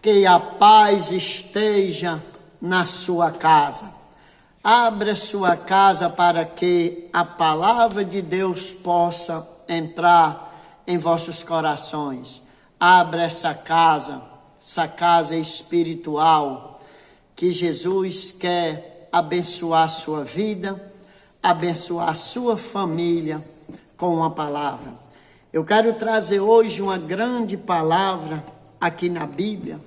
Que a paz esteja na sua casa. Abra sua casa para que a palavra de Deus possa entrar em vossos corações. Abra essa casa espiritual, que Jesus quer abençoar a sua vida, abençoar a sua família com uma palavra. Eu quero trazer hoje uma grande palavra aqui na Bíblia,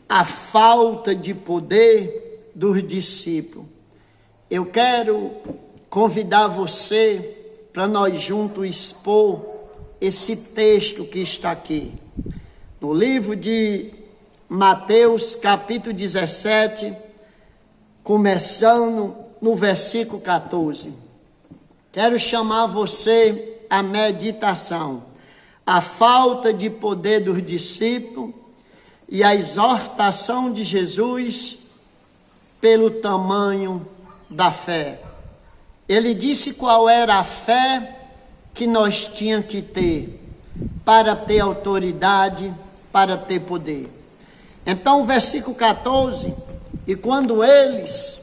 a falta de poder dos discípulos. Eu quero convidar você para nós juntos expor esse texto que está aqui. No livro de Mateus, capítulo 17, começando no versículo 14. Quero chamar você à meditação. A falta de poder dos discípulos e a exortação de Jesus pelo tamanho da fé. Ele disse qual era a fé que nós tínhamos que ter para ter autoridade, para ter poder. Então, o versículo 14, e quando eles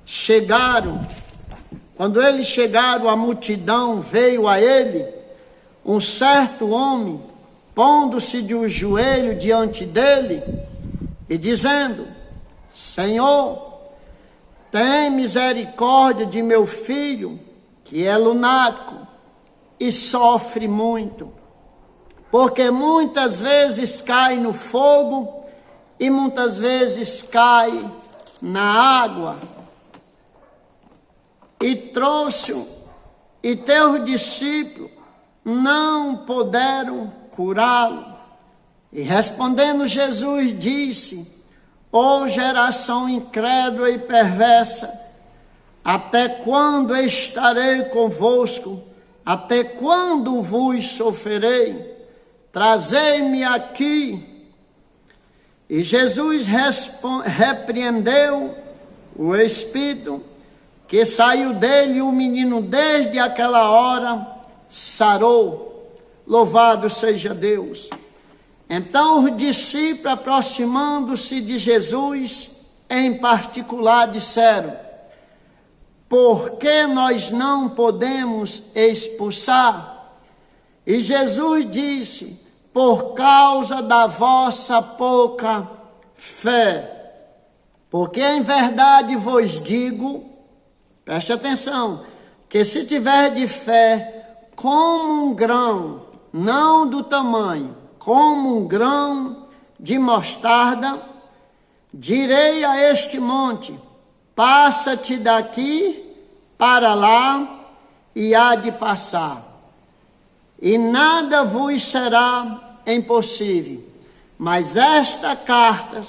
chegaram, a multidão veio a ele, um certo homem, pondo-se de um joelho diante dele e dizendo: Senhor, tem misericórdia de meu filho, que é lunático e sofre muito, porque muitas vezes cai no fogo e muitas vezes cai na água. E teus discípulos não puderam curá-lo. E respondendo Jesus disse: ó geração incrédula e perversa, até quando estarei convosco? Até quando vos sofrerei? Trazei-me aqui. E Jesus repreendeu o espírito, que saiu dele, e o menino desde aquela hora sarou. Louvado seja Deus. Então os discípulos, aproximando-se de Jesus, em particular disseram: por que nós não podemos expulsar? E Jesus disse: por causa da vossa pouca fé. Porque em verdade vos digo, preste atenção, que se tiver de fé como um grão, não do tamanho, como um grão de mostarda, direi a este monte: passa-te daqui para lá, e há de passar. E nada vos será impossível. Mas esta carta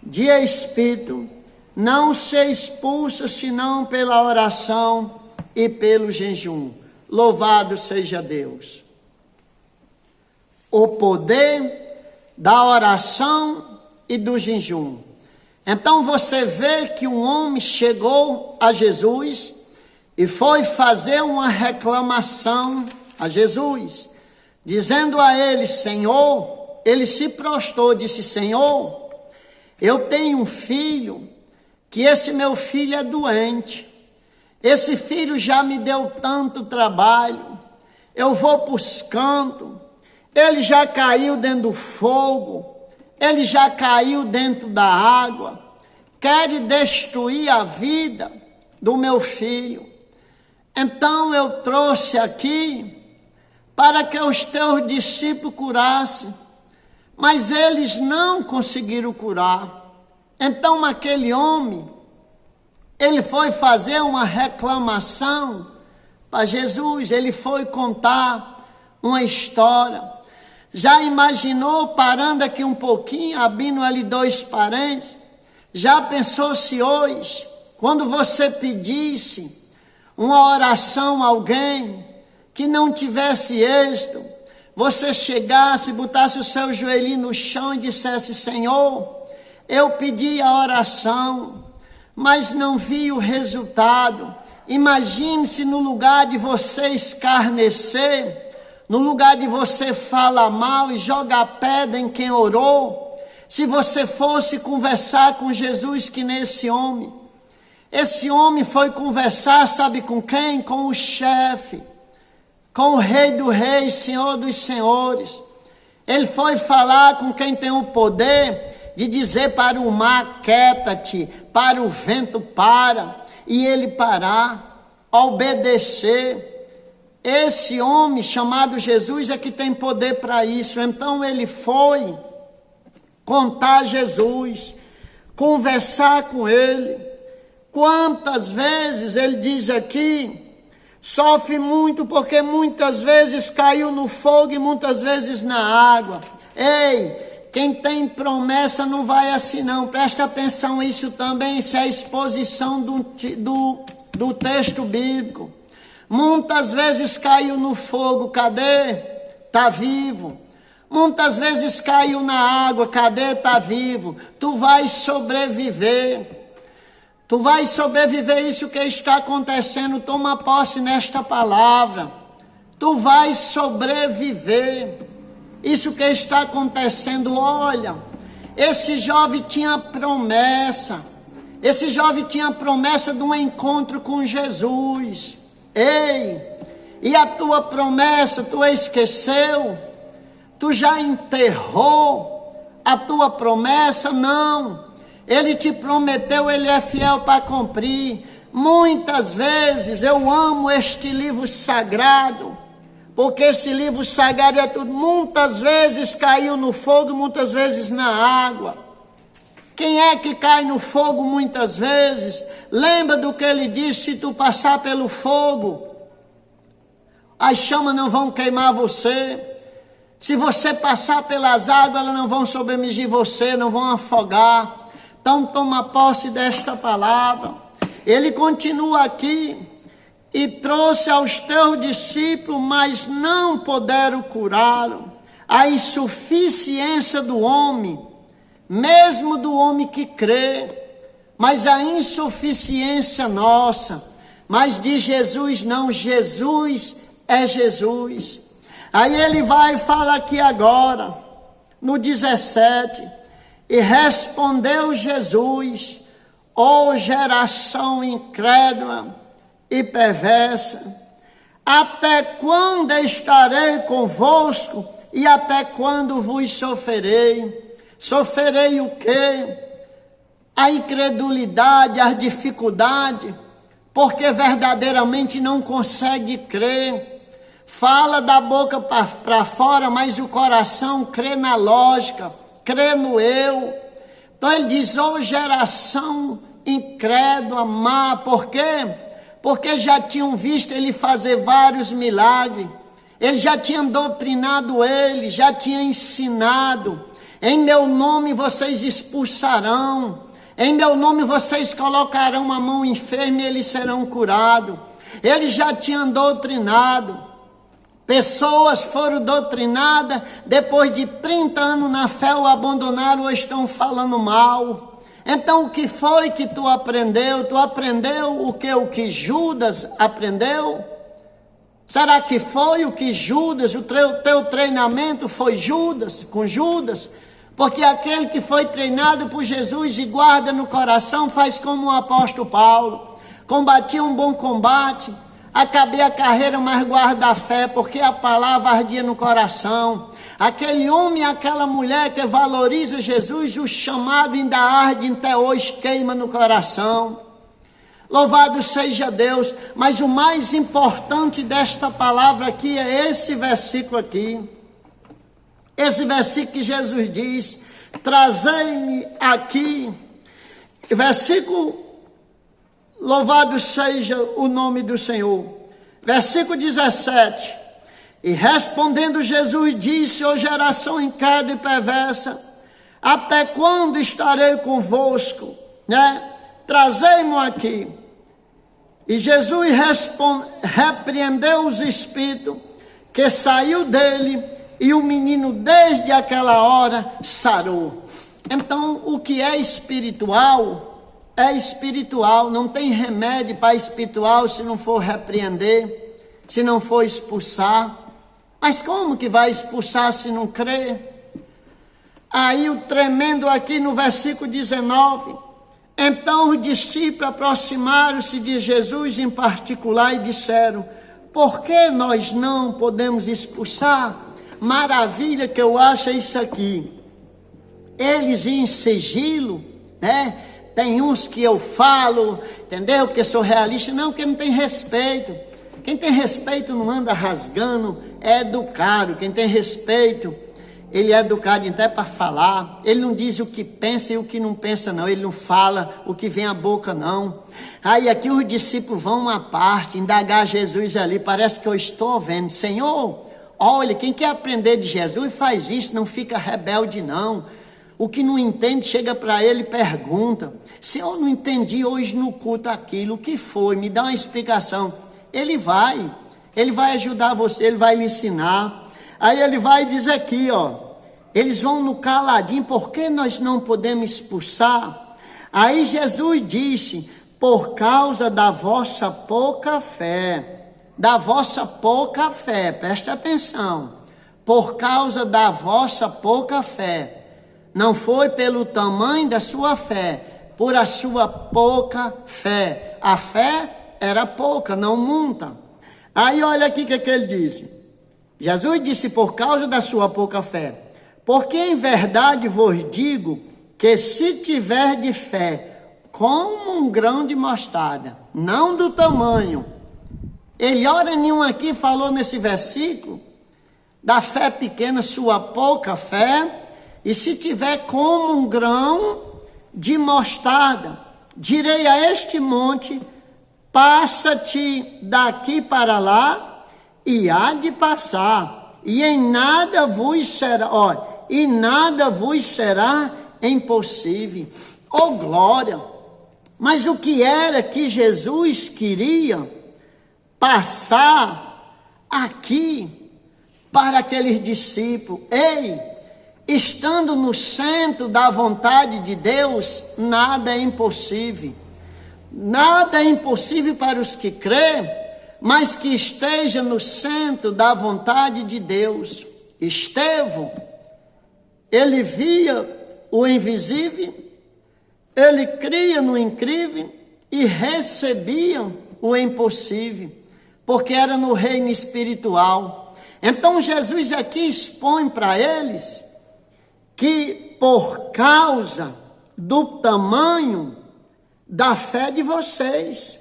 de espírito não se expulsa senão pela oração e pelo jejum. Louvado seja Deus. O poder da oração e do jejum. Então você vê que um homem chegou a Jesus e foi fazer uma reclamação a Jesus, dizendo a ele: Senhor, ele se prostrou, disse: Senhor, eu tenho um filho, que esse meu filho é doente. Esse filho já me deu tanto trabalho, eu vou para os cantos, ele já caiu dentro do fogo, ele já caiu dentro da água, quer destruir a vida do meu filho. Então eu trouxe aqui para que os teus discípulos curassem, mas eles não conseguiram curar. Então aquele homem, ele foi fazer uma reclamação para Jesus, ele foi contar uma história. Já imaginou, parando aqui um pouquinho, abrindo ali 2 parênteses, já pensou se hoje, quando você pedisse uma oração a alguém que não tivesse êxito, você chegasse, botasse o seu joelhinho no chão e dissesse: Senhor, eu pedi a oração, mas não vi o resultado. Imagine-se no lugar de você escarnecer, no lugar de você falar mal e jogar pedra em quem orou, se você fosse conversar com Jesus que nesse homem, esse homem foi conversar, sabe com quem? Com o chefe, com o rei dos reis, senhor dos senhores. Ele foi falar com quem tem o poder de dizer para o mar, quieta-te, para o vento, para, e ele parar, obedecer. Esse homem chamado Jesus é que tem poder para isso. Então ele foi contar a Jesus, conversar com ele. Quantas vezes ele diz aqui, sofre muito porque muitas vezes caiu no fogo e muitas vezes na água. Ei, quem tem promessa não vai assim não, presta atenção, isso também, isso é a exposição do texto bíblico. Muitas vezes caiu no fogo, cadê? Está vivo. Muitas vezes caiu na água, cadê? Está vivo. Tu vais sobreviver. Tu vais sobreviver isso que está acontecendo, toma posse nesta palavra. Tu vais sobreviver. Isso que está acontecendo, olha, esse jovem tinha promessa. Esse jovem tinha promessa de um encontro com Jesus. Ei, e a tua promessa, tu esqueceu? Tu já enterrou a tua promessa? Não, ele te prometeu, ele é fiel para cumprir. Muitas vezes eu amo este livro sagrado, porque esse livro sagrado é tudo. Muitas vezes caiu no fogo, muitas vezes na água. Quem é que cai no fogo muitas vezes? Lembra do que ele disse, se tu passar pelo fogo, as chamas não vão queimar você. Se você passar pelas águas, elas não vão sobremergir você, não vão afogar. Então toma posse desta palavra. Ele continua aqui, e trouxe aos teus discípulos, mas não puderam curá-lo. A insuficiência do homem, mesmo do homem que crê, mas a insuficiência nossa. Mas de Jesus não, Jesus é Jesus. Aí ele vai falar aqui agora, no 17, e respondeu Jesus, ó geração incrédula e perversa, até quando estarei convosco e até quando vos sofrerei? Sofrerei o quê? A incredulidade, a dificuldade, porque verdadeiramente não consegue crer. Fala da boca para fora, mas o coração crê na lógica, crê no eu. Então ele diz, ô geração incrédula, má, por quê? Porque já tinham visto ele fazer vários milagres, ele já tinha doutrinado ele, já tinha ensinado. Em meu nome vocês expulsarão, em meu nome vocês colocarão a mão enferma e eles serão curados. Ele já tinha doutrinado. Pessoas foram doutrinadas, depois de 30 anos na fé o abandonaram ou estão falando mal. Então o que foi que tu aprendeu? Tu aprendeu o que Judas aprendeu? Será que foi o que Judas, o teu treinamento foi Judas, com Judas? Porque aquele que foi treinado por Jesus e guarda no coração faz como o apóstolo Paulo. Combati um bom combate, acabei a carreira, mas guarda a fé, porque a palavra ardia no coração. Aquele homem e aquela mulher que valoriza Jesus, o chamado ainda arde até hoje, queima no coração. Louvado seja Deus, mas o mais importante desta palavra aqui é esse versículo aqui. Esse versículo que Jesus diz, trazei-me aqui, versículo, louvado seja o nome do Senhor. Versículo 17, e respondendo Jesus disse, ó geração incrédula e perversa, até quando estarei convosco? Trazei-me aqui. E Jesus repreendeu os espíritos que saiu dele, e o menino desde aquela hora sarou. Então o que é espiritual, não tem remédio para espiritual se não for repreender, se não for expulsar. Mas como que vai expulsar se não crê? Aí o tremendo aqui no versículo 19. Então os discípulos aproximaram-se de Jesus em particular e disseram: por que nós não podemos expulsar? Maravilha que eu acho é isso aqui. Eles em sigilo, né? Tem uns que eu falo, entendeu? Porque sou realista. Não, porque não tem respeito. Quem tem respeito não anda rasgando, é educado. Quem tem respeito, ele é educado até para falar. Ele não diz o que pensa e o que não pensa, não. Ele não fala o que vem à boca, não. Aí aqui os discípulos vão uma parte, indagar Jesus ali. Parece que eu estou vendo. Senhor, olha, quem quer aprender de Jesus faz isso, não fica rebelde, não. O que não entende, chega para ele e pergunta: Senhor, não entendi hoje no culto aquilo, o que foi? Me dá uma explicação. Ele vai ajudar você, ele vai lhe ensinar. Aí ele vai dizer aqui, ó, eles vão no caladinho, por que nós não podemos expulsar? Aí Jesus disse: por causa da vossa pouca fé. Da vossa pouca fé, preste atenção. Por causa da vossa pouca fé. Não foi pelo tamanho da sua fé, por a sua pouca fé. A fé era pouca, não muita. Aí olha aqui o que ele disse. Jesus disse: por causa da sua pouca fé. Porque em verdade vos digo que se tiver de fé como um grão de mostarda, não do tamanho. Ele, hora nenhuma aqui, falou nesse versículo da fé pequena, sua pouca fé. E se tiver como um grão de mostarda, direi a este monte: passa-te daqui para lá, e há de passar, e em nada vos será, e nada vos será impossível. Oh glória! Mas o que era que Jesus queria passar aqui para aqueles discípulos? Ei, estando no centro da vontade de Deus, nada é impossível. Nada é impossível para os que crêem, mas que esteja no centro da vontade de Deus. Estevão, ele via o invisível, ele cria no incrível e recebia o impossível, porque era no reino espiritual. Então Jesus aqui expõe para eles que por causa do tamanho da fé de vocês,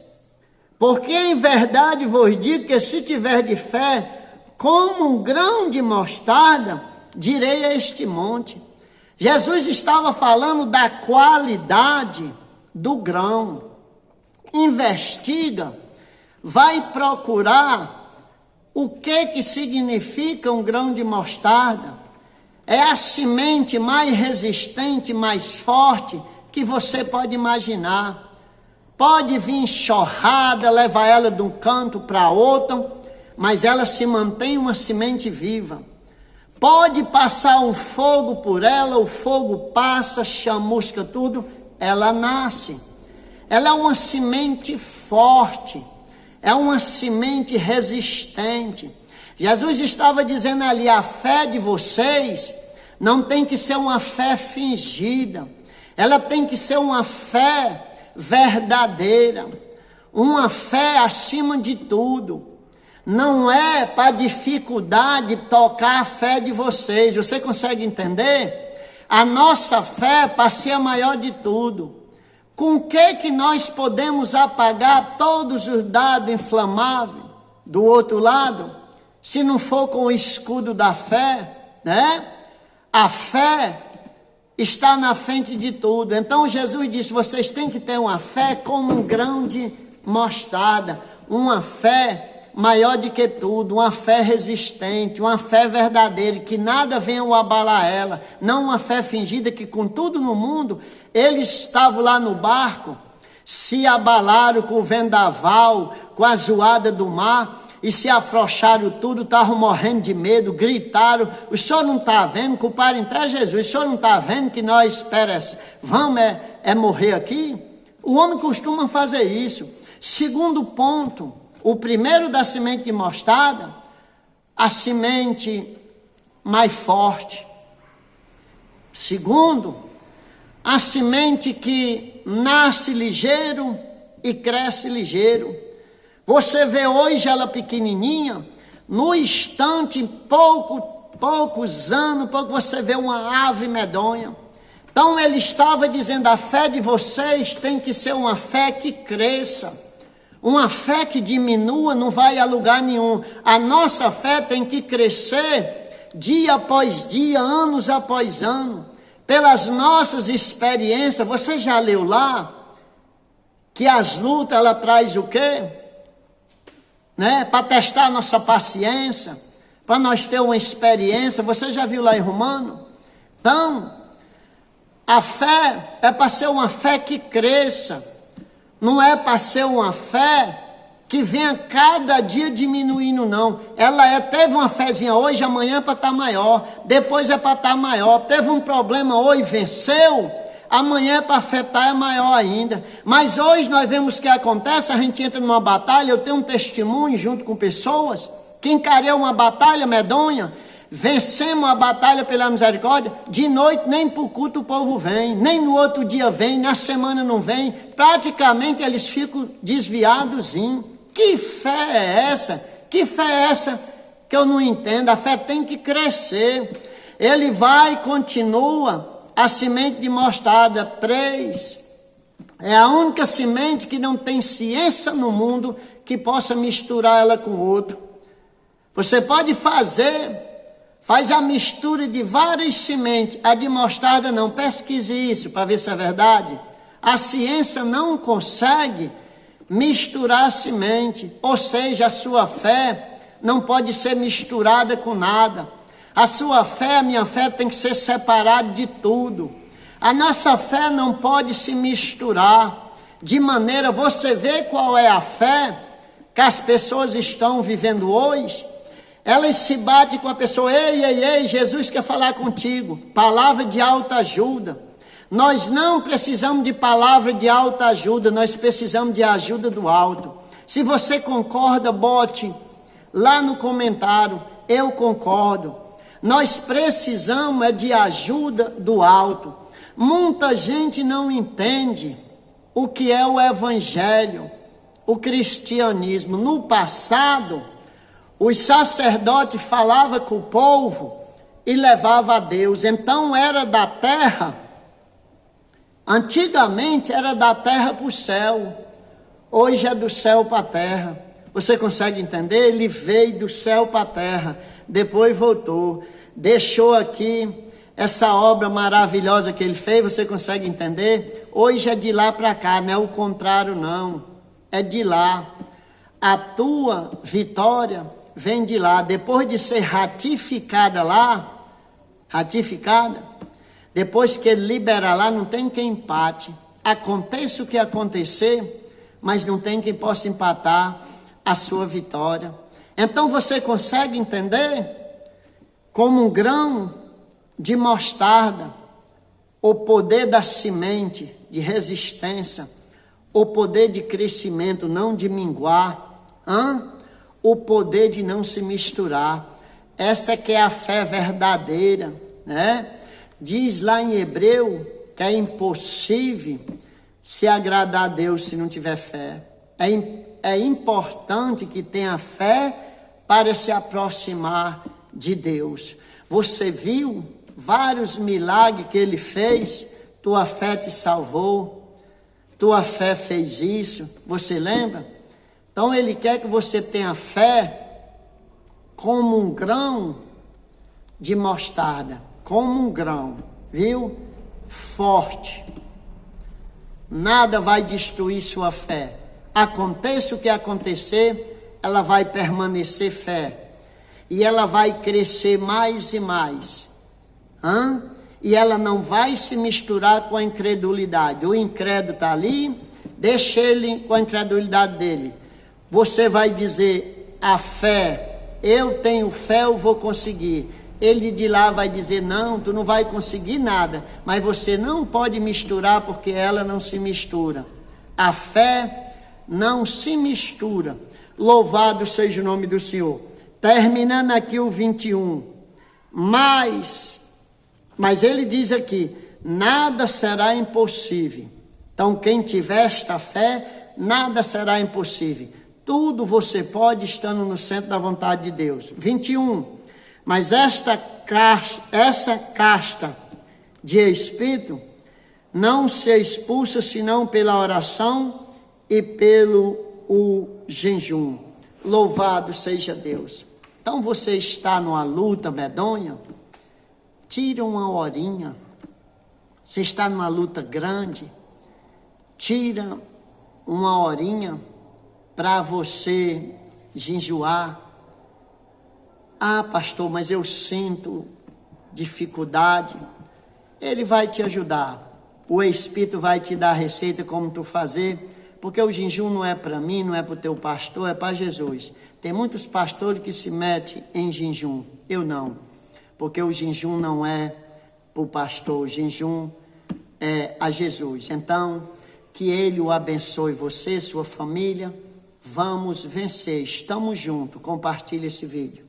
porque em verdade vos digo que se tiver de fé como um grão de mostarda, direi a este monte. Jesus estava falando da qualidade do grão. Investiga, vai procurar o que significa um grão de mostarda. É a semente mais resistente, mais forte que você pode imaginar. Pode vir enxurrada, levar ela de um canto para outro, mas ela se mantém uma semente viva. Pode passar um fogo por ela, o fogo passa, chamusca tudo, ela nasce. Ela é uma semente forte, é uma semente resistente. Jesus estava dizendo ali: a fé de vocês não tem que ser uma fé fingida, ela tem que ser uma fé verdadeira, uma fé acima de tudo. Não é para dificuldade tocar a fé de vocês. Você consegue entender? A nossa fé é para ser a maior de tudo. Com que nós podemos apagar todos os dados inflamáveis do outro lado, se não for com o escudo da fé, né? A fé está na frente de tudo. Então Jesus disse: vocês têm que ter uma fé como um grão de mostarda, uma fé maior do que tudo, uma fé resistente, uma fé verdadeira, que nada venha abalar ela, não uma fé fingida que com tudo no mundo. Eles estavam lá no barco, se abalaram com o vendaval, com a zoada do mar, e se afrouxaram tudo, estavam morrendo de medo, gritaram: o senhor não está vendo? Culparam até Jesus: o senhor não está vendo que nós vamos morrer aqui? O homem costuma fazer isso. Segundo ponto, o primeiro da semente de mostarda, a semente mais forte. Segundo, a semente que nasce ligeiro e cresce ligeiro. Você vê hoje ela pequenininha, no instante, em poucos anos, você vê uma árvore medonha. Então ele estava dizendo, a fé de vocês tem que ser uma fé que cresça. Uma fé que diminua não vai a lugar nenhum. A nossa fé tem que crescer dia após dia, anos após ano, pelas nossas experiências. Você já leu lá que as lutas ela traz o quê? Para testar a nossa paciência, para nós ter uma experiência. Você já viu lá em Romano? Então, a fé é para ser uma fé que cresça. Não é para ser uma fé que venha cada dia diminuindo, não. Ela teve uma fezinha hoje, amanhã é para estar maior, depois é para estar maior. Teve um problema hoje, venceu, amanhã é para afetar, é maior ainda. Mas hoje nós vemos o que acontece, a gente entra numa batalha, eu tenho um testemunho junto com pessoas que encarou uma batalha medonha, vencemos a batalha pela misericórdia, de noite nem para o culto o povo vem, nem no outro dia vem, na semana não vem, praticamente eles ficam desviados. Que fé é essa? Que fé é essa que eu não entendo? A fé tem que crescer. Ele vai e continua, a semente de mostarda, 3, é a única semente que não tem ciência no mundo que possa misturar ela com outro. Você pode faz a mistura de várias sementes, a de mostarda não, pesquise isso para ver se é verdade. A ciência não consegue misturar a semente, ou seja, a sua fé não pode ser misturada com nada. A sua fé, a minha fé tem que ser separada de tudo. A nossa fé não pode se misturar, de maneira, você vê qual é a fé que as pessoas estão vivendo hoje. Elas se batem com a pessoa, ei, Jesus quer falar contigo. Palavra de autoajuda. Nós não precisamos de palavra de autoajuda, nós precisamos de ajuda do alto. Se você concorda, bote lá no comentário, eu concordo. Nós precisamos de ajuda do alto. Muita gente não entende o que é o evangelho, o cristianismo. No passado, os sacerdotes falavam com o povo e levavam a Deus. Então era da terra, antigamente era da terra para o céu, hoje é do céu para a terra. Você consegue entender? Ele veio do céu para a terra, depois voltou, deixou aqui essa obra maravilhosa que ele fez. Você consegue entender? Hoje é de lá para cá, não é o contrário não, é de lá. A tua vitória vem de lá, depois de ser ratificada lá, depois que ele libera lá, não tem quem empate. Aconteça o que acontecer, mas não tem quem possa empatar a sua vitória. Então você consegue entender? Como um grão de mostarda, o poder da semente de resistência, o poder de crescimento, não de minguar, o poder de não se misturar. Essa que é a fé verdadeira, né? Diz lá em Hebreu que é impossível se agradar a Deus se não tiver fé. É importante que tenha fé para se aproximar de Deus. Você viu vários milagres que ele fez, tua fé te salvou, tua fé fez isso, você lembra? Então ele quer que você tenha fé como um grão de mostarda, como um grão, viu? Forte. Nada vai destruir sua fé. Aconteça o que acontecer, ela vai permanecer fé. E ela vai crescer mais e mais. E ela não vai se misturar com a incredulidade. O incrédulo está ali, deixa ele com a incredulidade dele. Você vai dizer, a fé, eu tenho fé, eu vou conseguir. Ele de lá vai dizer, não, tu não vai conseguir nada. Mas você não pode misturar, porque ela não se mistura. A fé não se mistura. Louvado seja o nome do Senhor. terminando aqui o 21. Mas ele diz aqui, nada será impossível. Então, quem tiver esta fé, nada será impossível. Tudo você pode estando no centro da vontade de Deus. 21. Mas essa casta de espírito não se expulsa senão pela oração e pelo o jejum. Louvado seja Deus. Então você está numa luta medonha? Tira uma horinha. Você está numa luta grande? Tira uma horinha para você jejuar. Ah, pastor, mas eu sinto dificuldade. Ele vai te ajudar. O Espírito vai te dar a receita como tu fazer. Porque o jejum não é para mim, não é para o teu pastor, é para Jesus. Tem muitos pastores que se metem em jejum. Eu não. Porque o jejum não é para o pastor, o jejum é a Jesus. Então, que Ele o abençoe, você, sua família. Vamos vencer. Estamos juntos. Compartilhe esse vídeo.